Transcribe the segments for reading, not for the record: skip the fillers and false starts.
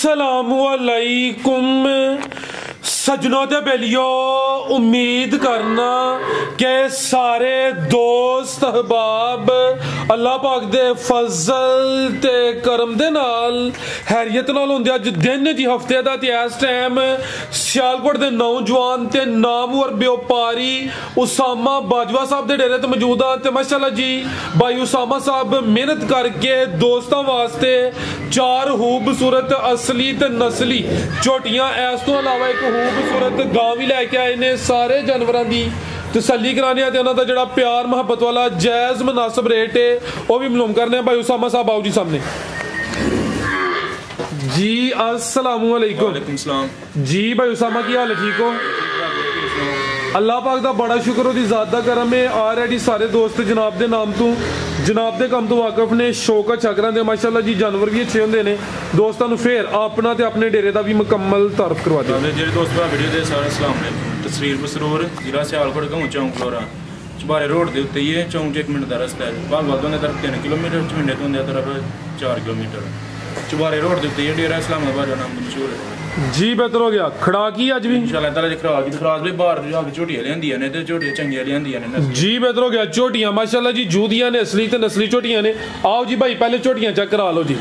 अस्सलामुअलैकुम सजनों ते बेलियो, उम्मीद करना कि सारे दोस्त अहबाब अल्लाह पाक दे फजल ते करम दे नाल हैरियत नाल होंदे। अज दिन जी हफ्ते दा ते इस टाइम सियालकोट दे नौजवान ते नामवर व्यापारी उसामा बाजवा साहब दे डेरे ते मौजूद आ ते माशाअल्लाह जी भाई उसामा साहब मेहनत करके दोस्तों वास्ते चार खूबसूरत असली ते नस्ली झोटियां इस तो अलावा एक खूबसूरत गां भी लैके आए ने। सारे जानवरों की तसल्ली कराने ते उन्होंने जो प्यार मुहब्बत वाला जायज़ मुनासिब रेट है वह भी मालूम करने। भाई उसामा साहब आओ जी सामने जी। अस्सलामुअलैकुम। वालेकुम सलाम जी भाई उसामा की हाल है, ठीक हो? अल्लाह पाक दा बड़ा शुक्र ओदी ज़ात दा करम है। ऑलरेडी सारे दोस्त जनाब दे नाम तो जनाब दे कम तो वाकफ ने, शौक छकरां दे माशाअल्लाह जी जानवर भी अच्छे होंदे ने। दोस्तां नूं फिर अपना ते अपने डेरे दा भी मुकम्मल तारफ करवा दिओ। जेह्ड़े दोस्त भरा वीडियो दे सारे सलाम ने। तस्वीर बसरूर जिला सियालकोट गांव चौंक लोरा चबारे रोड के उत्ते ही है। चौंक च 1 मिनट का रस्ता है। भागवत होने तरफ 3 किलोमीटर, चमिंडे तो तरफ 4 किलोमीटर। चबारे रोड के उत्ते ही डेरा इस्लामाबाद का नाम मशहूर है जी। बेहतर हो गया खड़ा की अज भी इंशाअल्लाह ताला खराज भी बाहर जाके झोटियां लियांदियां ने ते झोटियां चंगियां लियांदियां ने जी। बेहतर हो गया झोटियां माशाअल्लाह जी जूदियां ने, असली ते नस्ली झोटियां ने। आओ जी भाई पहले झोटियां चेक करा लो जी।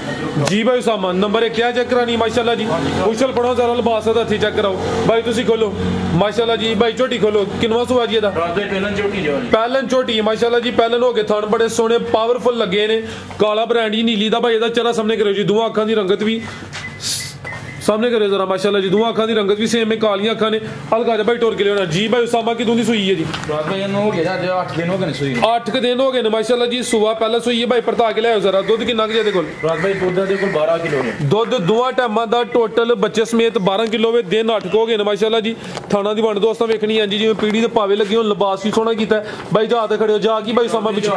जी भाई उसामा नंबर 1 क्या चेक करानी माशाअल्लाह जी। उछल पड़ो जरा लिबास दा हथी चेक कराओ भाई, तुसी खोलो माशाअल्लाह जी। भाई झोटी खोलो, किनवा सुआ जी दा? पहलन झोटी माशाअल्लाह जी। पहलन हो गए, थान बड़े सोहने पावरफुल लगे ने। काला ब्रांड ही नीली दा भाई, चेहरा सामने करो जी। दोवां अखां दी रंगत भी सामने करे जरा माशाअल्लाह जी। दोवां अखां दी रंगत भी सेम है, कालियां अखां ने। हल्का जा भाई टोर के लिया जी। भाई उसामा की दूधी सुई है जी। 8 दिन हो गए 8 दिन हो गए माशाअल्लाह जी। सुबह पहले सुई है भाई, परता के लियाओ जरा। दुध किन्ना जे कोल? भाई दुध दे कोल 12 किलो ने। दुध दोवां टाइमां दा टोटल बच्चे समेत 12 किलो वे। दिन 8 हो गए माशाअल्लाह जी। थाना दी वंड दोस्तां वेखनी है जी, जिवें पीढ़ी दे पावे लगे होण। लिबास भी सोहना कीता है भाई। जा ते खड़े हो जा की भाई उसामा पिछे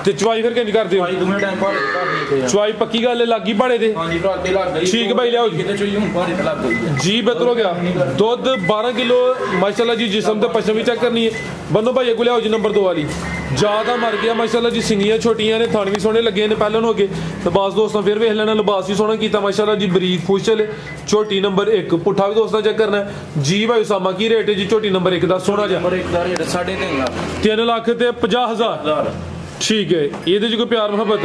ते चवाई फिर किंज करदे हो? चवाई पक्की गल है, लागी भाड़े दे। ठीक भाई लियाओ जी। बेहतर हो गया। दुध 12 किलो माशाअल्लाह जी। जिसम ते पशम भी चेक करनी है। बनो भाई अगो लियाओ जी नंबर 2 वाली। ज्यादा मर गया माशाअल्लाह जी। सिंगियां छोटियां ने, थान भी सोहने लगे ने। पहले हो गए लिबास दोस्तों फिर वेख लेना। लिबास भी सोहना कीता माशाअल्लाह जी। बरीक फुशल छोटी नंबर 1। पुट्ठा भी दोस्तों चेक करना है जी। भाई उसामा की रेट है जी छोटी नंबर 1 दा? सोना जा 3 लाख ते 50,000। ठीक है, ये कोई प्यार मोहब्बत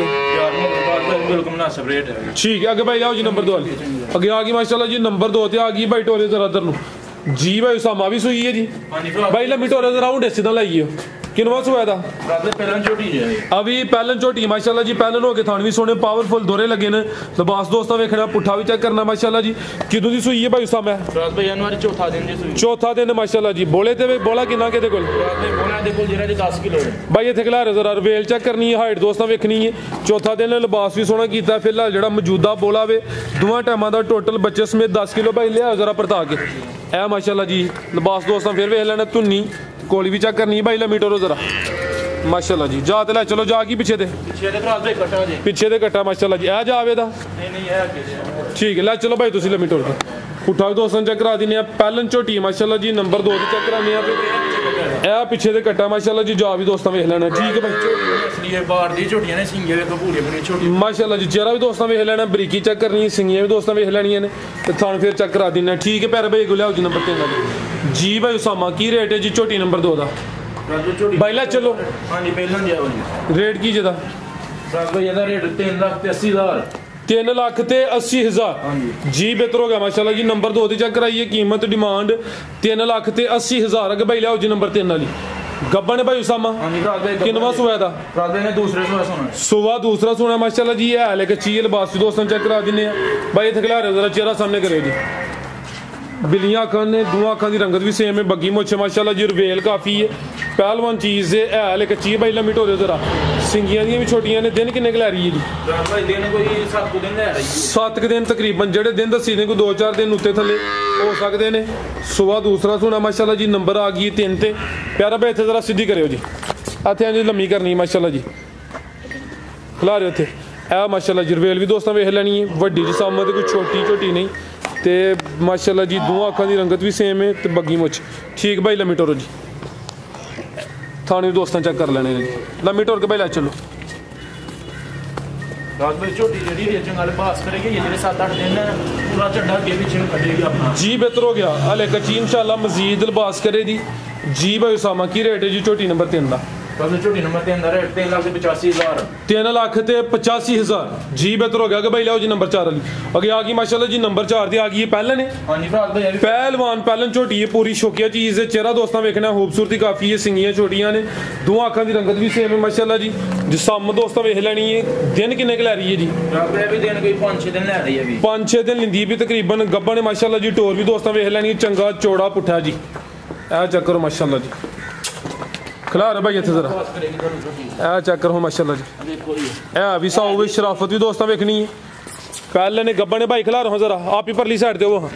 ठीक है। अगे भाई आओ जी नंबर 2 वाली। अगे आ गई माशाअल्लाह जी नंबर 2 ते आ गई भाई टोरे जरा इधर नूं जी। भाई उसामा भी सुई है जी। भाई लम्मी टोरे जरा हूं डेसी ना लाइए। किनवा सुआ था? अभी पहलन झोटी माशाअल्लाह जी। पहलन हो के थान भी सोने पावरफुल दोरे लगे ने। लिबास दोस्तों वेखना, पुट्ठा भी चेक करना माशाअल्लाह जी। किदों दी सुई है भाई उसामा? चौथा दिन माशाअल्लाह जी। बोले ते बोला किन्ना के कोल? भाई इत्थे खिला रहे जरा वेल चेक करनी है, हाइट दोस्तों वेखनी है। चौथा दिन लिबास भी सोहना कीता। फिलहाल जेड़ा मौजूदा बोला वे दोवां टाइमां दा टोटल बच्चे समेत 10 किलो भाई लिया जरा परता के। ए माशाअल्लाह जी लिबास दोस्तों फिर वेख लेना। धुन्नी कोली भी चेक करनी है भाई। लम्मी टोरो जरा माशाअल्लाह जी। जा ते लै चलो जा की पीछे दे कट्टा माशाअल्लाह जी। ए जावे दा ठीक है। लै चलो भाई तुसी लम्मी टोर के पुट्ठा भी दोस्तों चेक करा दिने। पहलन झोटी माशाअल्लाह जी। नंबर 2 चेक कराने ए पीछे दे कट्टा माशाअल्लाह जी। जा भी दोस्तों वेख लेना। ठीक है भाई माशाअल्लाह जी। चेहरा भी दोस्तों वेख लेना। बरीकी चेक करनी, सिंगियां भी दोस्तों वेख लेनियां ने ते थान फिर चेक करा दिना। ठीक है प्यारे भाई को लियाओ जी नंबर 3 वाली। जी भाई उसामा की रेट है जी झोटी नंबर 2 दा? भाई लै चलो रेट की जेदा? 3 लाख ते 80,000 जी। बेहतर हो गया माशाअल्लाह जी। नंबर 2 दी चेक कराइए। कीमत डिमांड 3 लाख ते 80,000। अगे भाई लियाओ जी नंबर 3 वाली। गब्बन है भाई उसामा? किनवा सुआ था? सुबह दूसरा सोना माशाअल्लाह जी। है लेके चील बास दोस्तों चेक करा दिने भाई। इत्थे खिला रहे जरा चेहरा सामने करो जी। बिल्लियां अखां ने, दोवां अखां दी रंगत भी सेम है। बग्गी मुछ माशाअल्लाह जी। रवेल काफ़ी है, पहलवान चीज़ है लेके ची भाई। लम्मी टोरे जरा सिंगियां दी भी छोटियां ने। दिन किन्ने लै रही है जी? 7 दिन तकरीबन। जेडे दिन दसी ने कोई 2-4 दिन उत्ते थले हो सकते हैं। सुबह दूसरा सोना माशाअल्लाह जी। नंबर आ गई 3 ते। प्यारा भाई इत्थे जरा सीधी करो जी। इत्थे जी लम्मी करनी माशाअल्लाह जी। खिला रहे उत्थे ए माशाअल्लाह जी। रवेल भी दोस्तों वेख लैनी है। वड्डी जिसामत कोई छोटी झोटी नहीं ते माशाअल्लाह जी। दोवां अखां दी रंगत भी सेम है ते बग्गी मुछ ठीक भाई। लम्मी टोरो जी। थाने भी दोस्तों चेक कर लेने जी। लम्मी टोर के भाई लै चलो ਰਾਤ ਵਿੱਚ ਝੋਟੀ ਜਿਹੜੀ ਰੇਚਣ ਵਾਲੇ ਪਾਸ ਕਰੇਗੀ ਇਹ ਜਿਹੜੇ 7-8 ਦਿਨ ਪੂਰਾ ਝੰਡਾ ਅੱਗੇ ਪਿੱਛੇ ਨੂੰ ਕੱਢੇਗੀ ਆਪਣਾ ਜੀ ਬਿਹਤਰ ਹੋ ਗਿਆ ਹਲੇ ਕੱਚੀ ਇਨਸ਼ਾਅੱਲਾ ਮਜ਼ੀਦ ਲਿਬਾਸ ਕਰੇ ਦੀ ਜੀ ਭਾਈ ਉਸਾਮਾ ਕੀ ਰੇਟ ਹੈ ਜੀ ਝੋਟੀ ਨੰਬਰ 3 ਦਾ ਰਾਤ ਵਿੱਚ ਝੋਟੀ ਨੰਬਰ 3 ਦਾ ਰੇਟ 3,85,000 3,85,000 ਜੀ ਬਿਹਤਰ ਹੋ ਗਿਆ ਕਿ ਭਾਈ ਲਿਆਓ ਜੀ ਨੰਬਰ 4 ਵਾਲੀ ਅੱਗੇ ਆ ਗਈ ਮਾਸ਼ਾਅੱਲਾ ਜੀ ਨੰਬਰ 4 ਦੀ ਆ ਗਈ ਪਹਿਲਾਂ ਨੇ ਹਾਂਜੀ ਭਰਾ ਭਾਈ ਪਹਿਲਵਾਨ ਪਹਿਲਨ ਝੋਟੀ ਹੈ ਪੂਰੀ ਸ਼ੌਕੀਆ ਚੀਜ਼ ਹੈ ਚਿਹਰਾ ਦੋਸਤਾਂ ਵੇਖਣਾ ਖੂਬਸੂਰਤੀ ਕਾਫੀ ਹੈ ਸਿੰਗੀਆਂ ਛੋਟੀਆਂ ਨੇ ਦੋ ਅੱਖਾਂ ਦੀ ਰੰਗਤ ਵੀ ਸੇਮ ਹੈ ਮਾਸ਼ਾਅੱਲਾ ਜੀ ਜਿਸਮ ਦੋਸਤਾਂ ਵੇਖ ਲੈਣੀ ਹੈ ਦਿਨ ਕਿੰਨੇ ਕੁ ਲੈ ਰਹੀ ਹੈ ਜੀ ਰਾਤ ਵੀ ਦਿਨ ਕੋਈ 5-6 ਦਿਨ ਲੈ ਰਹੀ ਹੈ ਵੀ 5-6 ਦਿਨ ਲਿੰਦੀ ਵੀ ਤਕਰੀਬਨ ਗੱਬਾ ਨੇ ਮਾਸ਼ਾਅੱਲਾ ਜੀ ਟੋਰ ਵੀ ਦੋਸਤਾਂ ਵੇਖ ਲੈਣੀ ਚੰਗਾ ਚੌੜਾ ਪੁੱਠਾ ਜੀ ਇਹ ਚੈੱਕ ਕਰੋ ਮਾਸ਼ਾਅੱਲਾ ਜੀ ਖਿਲਾ ਰਿਹਾ ਭਾਈ ਇੱਥੇ ਜ਼ਰਾ ਪਾਸ ਕਰੇਗੀ ਤੁਹਾਨੂੰ ਝੋਟੀ ਇਹ ਚੈੱਕ ਕਰੋ ਮਾਸ਼ਾਅੱਲਾ ਜੀ ਦੇਖੋ ਜੀ ਇਹ ਵੀ ਸਾਊ ਵੀ ਸ਼ਰਾਫਤ ਵੀ ਦੋਸਤਾਂ ਵੇਖਣੀ ਹੈ ਪਹਿਲੇ ਨੇ ਗੱਬਾ ਨੇ ਭਾਈ ਖਿਲਾ ਰਹਾ ਜ਼ਰਾ ਆਪ ਹੀ ਪਰਲੀ ਸਾਈਡ ਤੇ ਉਹ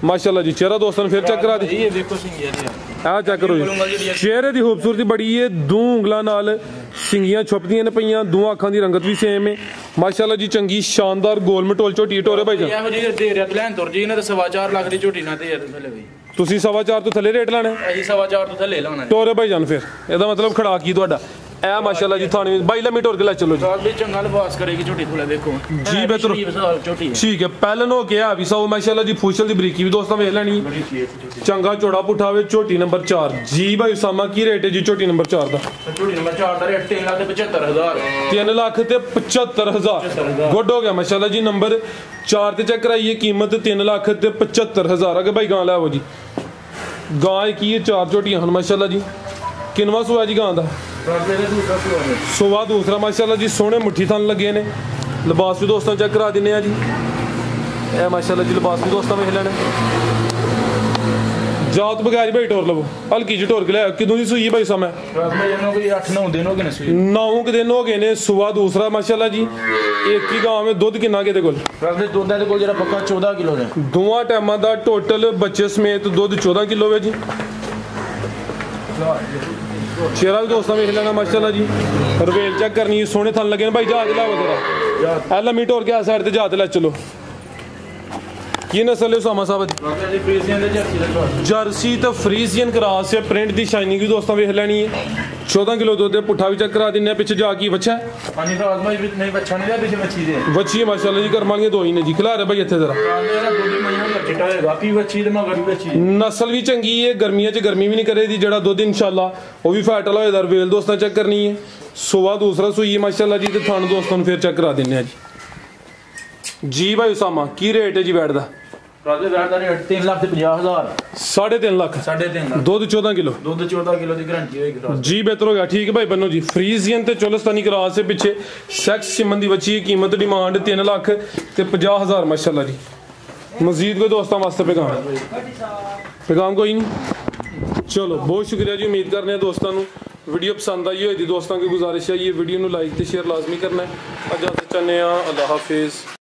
ਮਾਸ਼ਾਅੱਲਾ ਜੀ ਚਿਹਰਾ ਦੋਸਤਾਂ ਨੂੰ ਫਿਰ ਚੈੱਕ ਕਰਾ ਦੀ ਇਹ ਦੇਖੋ ਸਿੰਗੀਆਂ ਦੀ ਆਹ ਚੈੱਕ ਕਰੋ ਜੀ ਚਿਹਰੇ ਦੀ ਖੂਬਸੂਰਤੀ ਬੜੀ ਹੈ ਦੋ ਉਂਗਲਾਂ ਨਾਲ ਸਿੰਗੀਆਂ ਛੁਪਦੀਆਂ ਨੇ ਪਈਆਂ ਦੋ ਅੱਖਾਂ ਦੀ ਰੰਗਤ ਵੀ ਸੇਮ ਹੈ ਮਾਸ਼ਾਅੱਲਾ ਜੀ ਚੰਗੀ ਸ਼ਾਨਦਾਰ ਗੋਲ ਮਟੋਲ ਝੋਟੀ ਟੋਰੇ ਭਾਈ ਜੀ ਇਹੋ ਜਿਹੀ ਦੇ ਰਿਆ ਲੈਣ ਤੁਰ ਜੀ ਨੇ ਤਾਂ 4.5 ਲੱਖ ਦੀ ਝੋਟੀ ਨਾ ਤੇ ਯਾਰ ਥੱਲੇ ਬਈ ਤੁਸੀਂ 4.5 ਤੋਂ ਥੱਲੇ ਰੇਟ ਲਾਣਾ ਅਸੀਂ 4.5 ਤੋਂ ਥੱਲੇ ਲਾਉਣਾ ਟੋਰੇ ਭਾਈ ਜਾਨ ਫਿਰ ਇਹਦਾ ਮਤਲਬ ਖੜਾ ਕੀ ਤੁਹਾਡਾ ਇਹ ਮਾਸ਼ਾਅੱਲਾ ਜੀ ਥਾਣੀ ਬਾਈ ਲੰਮੀ ਟੋਰ ਕੇ ਲੈ ਚਲੋ ਜੀ ਰਾਤ ਵੀ ਚੰਗਾ ਲਿਬਾਸ ਕਰੇਗੀ ਝੋਟੀ ਥੋੜਾ ਦੇਖੋ ਜੀ ਬਿਹਤਰ ਝੋਟੀ ਹੈ ਠੀਕ ਹੈ ਪਹਿਲਨ ਹੋ ਗਿਆ ਵੀ ਸੌ ਮਾਸ਼ਾਅੱਲਾ ਜੀ ਫੂਸ਼ਲ ਦੀ ਬਰੀਕੀ ਵੀ ਦੋਸਤਾਂ ਵੇਖ ਲੈਣੀ ਚੰਗਾ ਚੌੜਾ ਪੁੱਠਾ ਵੇ ਝੋਟੀ ਨੰਬਰ 4 ਜੀ ਭਾਈ ਉਸਾਮਾ ਕੀ ਰੇਟ ਹੈ ਜੀ ਝੋਟੀ ਨੰਬਰ 4 ਦਾ ਝੋਟੀ ਨੰਬਰ 4 ਦਾ ਰੇਟ 3,75,000 3,75,000 ਗੁੱਡ ਹੋ ਗਿਆ ਮਾਸ਼ਾਅੱਲਾ ਜੀ ਨੰਬਰ 4 ਤੇ ਚੈੱਕ ਕਰਾਈਏ ਕੀਮਤ 3,75,000 ਅਗੇ ਭਾਈ ਗਾਂ ਲੈ ਆਵੋ ਜੀ ਗਾਂ ਕੀ ਹੈ 4 ਝੋਟੀਆਂ ਹਨ ਮਾਸ਼ਾਅੱਲਾ ਜੀ ਕਿੰਨਵਾ ਸੂਆ ਜੀ ਗਾਂ ਦਾ ਸੋਵਾ ਦੂਸਰਾ ਮਾਸ਼ਾਅੱਲਾ ਜੀ ਸੋਹਣੇ ਮੁੱਠੀ ਥਣ ਲੱਗੇ ਨੇ ਲਿਬਾਸ ਵੀ ਦੋਸਤਾਂ ਚੈੱਕ ਕਰਾ ਦਿੰਨੇ ਆ ਜੀ ਇਹ ਮਾਸ਼ਾਅੱਲਾ ਜੀ ਲਿਬਾਸ ਵੀ ਦੋਸਤਾਂ ਵੇਖ ਲੈਣੇ ਜਾਤ ਬਗੈਰ ਭਾਈ ਟੋਰ ਲਵੋ ਹਲਕੀ ਜਿਹੀ ਟੋਰ ਕੇ ਲੈ ਕਿਦੋਂ ਦੀ ਸੂਈ ਭਾਈ ਸਮੇਂ ਰਾਤ ਮੈਂ ਇਹਨੂੰ ਕੋਈ 8-9 ਦਿਨ ਹੋ ਗਏ ਨੇ ਸੂਈ 9 ਦਿਨ ਹੋ ਗਏ ਨੇ ਸੋਵਾ ਦੂਸਰਾ ਮਾਸ਼ਾਅੱਲਾ ਜੀ ਇੱਕ ਹੀ ਗਾਂ ਵਿੱਚ ਦੁੱਧ ਕਿੰਨਾ ਕਿਤੇ ਕੋਲ ਰਾਤ ਦੇ ਦੁੱਧ ਦੇ ਕੋਲ ਜਿਹੜਾ ਪੱਕਾ 14 ਕਿਲੋ ਨੇ ਦੋਵਾਂ ਟਾਈਮਾਂ ਦਾ ਟੋਟਲ ਬੱਚੇ ਸਮੇਤ ਦੁੱਧ 14 ਕਿਲੋ ਹੈ ਜੀ ਚਿਹਰਾ ਵੀ ਦੋਸਤਾਂ ਵੇਖ ਲੈਣਾ ਮਾਸ਼ਾਅੱਲਾ ਜੀ ਰਵੇਲ ਚੈੱਕ ਕਰਨੀ ਸੋਹਣੇ ਥਣ ਲੱਗੇ ਨੇ ਭਾਈ ਜਹਾਜ਼ ਲਾਓ ਜ਼ਰਾ ਐ ਲੰਮੀ ਟੋਰ ਕੇ ਆ ਸਾਈਡ ਤੇ ਜਹਾਜ਼ ਲੈ ਚਲੋ ਕੀ ਨਸਲ ਹੈ ਉਸਾਮਾ ਸਾਹਿਬ ਦੀ ਰਾਤ ਦੇ ਫਰੀਜ਼ੀਅਨ ਦੇ ਜਰਸੀ ਦਾ ਝੋਟੀ ਜਰਸੀ ਤੇ ਫਰੀਜ਼ੀਅਨ ਕਰਾਸ ਹੈ ਪ੍ਰਿੰਟ ਦੀ ਸ਼ਾਈਨਿੰਗ ਵੀ ਦੋਸਤਾਂ ਵੇਖ ਲੈਣੀ ਹੈ 14 ਕਿਲੋ ਦੁੱਧ ਦੇ ਪੁੱਠਾ ਵੀ ਚੈੱਕ ਕਰਾ ਦਿੰਨੇ ਆ ਪਿੱਛੇ ਜਾ ਕੀ ਬੱਚਾ ਹਾਂਜੀ ਰਾਤ ਮੈਂ ਵੀ ਨਹੀਂ ਬੱਚਾ ਨਹੀਂ ਦਾ ਪਿੱਛੇ ਬੱਚੀ ਦੇ ਬੱਚੀ ਹੈ ਮਾਸ਼ਾਅੱਲਾ ਜੀ ਕਰਮ ਵਾਲੀਆਂ ਦੋ ਹੀ ਨੇ ਜੀ ਖਿਲਾ ਰਹੇ ਭਾਈ ਇੱਥੇ ਜ਼ਰਾ ਰਾਤ ਦੇ ਨਾ ਦੁੱਧ ਮਹੀਨਾ ਦਾ ਚਿੱਟਾ ਹੋਏਗਾ ਕੀ ਬੱਚੀ ਤੇ ਮਗਰ ਵੀ ਬੱਚੀ ਨਸਲ ਵੀ ਚੰਗੀ ਹੈ ਗਰਮੀਆਂ 'ਚ ਗਰਮੀ ਵੀ ਨਹੀਂ ਕਰੇਗੀ ਜਿਹੜਾ ਦੁੱਧ ਇਨਸ਼ਾਅੱਲਾ ਉਹ ਵੀ ਫੈਟ ਵਾਲਾ ਹੋਏਦਾ ਰਵੇਲ ਦੋਸਤਾਂ ਚੈੱਕ ਕਰਨੀ ਹੈ ਸੋਵਾ ਦੂਸਰਾ ਸੂਈ ਹੈ ਮਾਸ਼ਾਅੱਲਾ ਜੀ ਤੇ ਥਣ ਦੋਸਤਾਂ ਨੂੰ ਫਿਰ ਚੈੱਕ ਕਰਾ ਦਿੰਨੇ ਆ ਜੀ ਭਾਈ ਉਸਾਮਾ ਕੀ ਰੇਟ ਹੈ ਜੀ ਬੈਟ ਦਾ ਰਾਤ ਦੇ ਬੈਠ ਦਾ ਰੇਟ 3,50,000 3.5 ਲੱਖ 3.5 ਲੱਖ ਦੁੱਧ 14 ਕਿਲੋ ਦੁੱਧ 14 ਕਿਲੋ ਦੀ ਗਾਰੰਟੀ ਹੋਏਗੀ ਰਾਤ ਜੀ ਬਿਹਤਰ ਹੋ ਗਿਆ ਠੀਕ ਹੈ ਭਾਈ ਬੰਨੋ ਜੀ ਫਰੀਜ਼ੀਅਨ ਤੇ ਚੋਲਸਤਾਨੀ ਕਰਾਸ ਦੇ ਪਿੱਛੇ ਸੈਕਸ ਸਿਮਨ ਦੀ ਬੱਚੀ ਕੀਮਤ ਡਿਮਾਂਡ 3 ਲੱਖ ਤੇ 50,000 ਮਾਸ਼ਾਅੱਲਾ ਜੀ ਮਜ਼ੀਦ ਕੋਈ ਦੋਸਤਾਂ ਵਾਸਤੇ ਪੈਗਾਮ ਕੋਈ ਨਹੀਂ ਚਲੋ ਬਹੁਤ ਸ਼ੁਕਰੀਆ ਜੀ ਉਮੀਦ ਕਰਨੇ ਆ ਦੋਸਤਾਂ ਨੂੰ वीडियो पसंद आई होगी दोस्तों की गुजारिश है ये वीडियो को लाइक तो शेयर लाजमी करना है। इजाज़त चाहते हैं अल्लाह हाफिज़।